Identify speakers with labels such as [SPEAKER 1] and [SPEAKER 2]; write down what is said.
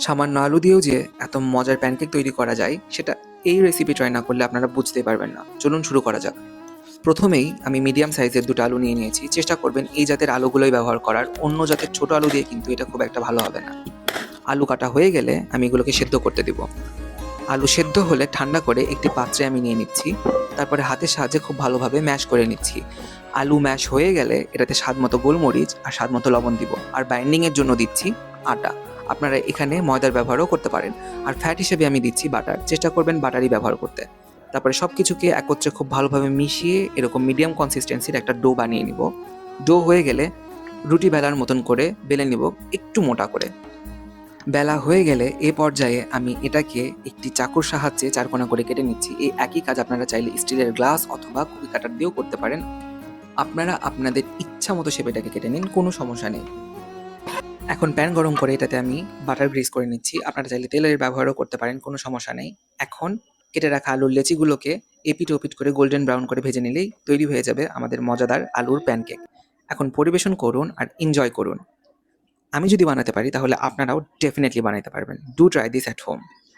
[SPEAKER 1] সামান্য আলু দিয়েও যে এত মজার প্যানকেক তৈরি করা যায় সেটা এই রেসিপি ট্রাই না করলে আপনারা বুঝতেই পারবেন না। চলুন শুরু করা যাক। প্রথমেই আমি মিডিয়াম সাইজের ২টা আলু নিয়ে নিয়েছি। চেষ্টা করবেন এই জাতের আলুগুলোই ব্যবহার করার। অন্য জাতের ছোট আলু দিয়ে কিন্তু এটা খুব একটা ভালো হবে না। আলু কাটা হয়ে গেলে আমি এগুলোকে সেদ্ধ করতে দিব। আলু সেদ্ধ হলে ঠান্ডা করে একটি পাত্রে আমি নিয়ে নিচ্ছি। তারপরে হাতের সাহায্যে খুব ভালোভাবে ম্যাশ করে নিচ্ছি। আলু ম্যাশ হয়ে গেলে এটাতে স্বাদমতো গোলমরিচ আর স্বাদমতো লবণ দিব। আর বাইন্ডিংয়ের জন্য দিচ্ছি আটা। আপনারা এখানে ময়দার ব্যবহারও করতে পারেন। আর ফ্যাট হিসেবে আমি দিচ্ছি বাটার। চেষ্টা করবেন বাটারই ব্যবহার করতে। তারপরে সবকিছুকে একত্রে খুব ভালোভাবে মিশিয়ে এরকম মিডিয়াম কনসিস্টেন্সির একটা ডো বানিয়ে নিব। ডো হয়ে গেলে রুটি বেলার মতন করে বেলে নিব, একটু মোটা করে। বেলা হয়ে গেলে এ পর্যায়ে আমি এটাকে একটি চাকুর সাহায্যে চারকোনা করে কেটে নিচ্ছি। এই একই কাজ আপনারা চাইলে স্টিলের গ্লাস অথবা কুকি কাটার দিয়েও করতে পারেন। আপনারা আপনাদের ইচ্ছা মতো শেপে এটাকে কেটে নিন, কোনো সমস্যা নেই। এখন প্যান গরম করে এটাতে আমি বাটার গ্রিস করে নিচ্ছি। আপনারা চাইলে তেলের ব্যবহারও করতে পারেন, কোনো সমস্যা নেই। এখন কেটে রাখা আলুর লেচিগুলোকে এপিট ওপিট করে গোল্ডেন ব্রাউন করে ভেজে নিলেই তৈরি হয়ে যাবে আমাদের মজাদার আলুর প্যানকেক। এখন পরিবেশন করুন আর এনজয় করুন। আমি যদি বানাতে পারি তাহলে আপনারাও ডেফিনেটলি বানাতে পারবেন। Do try this at home.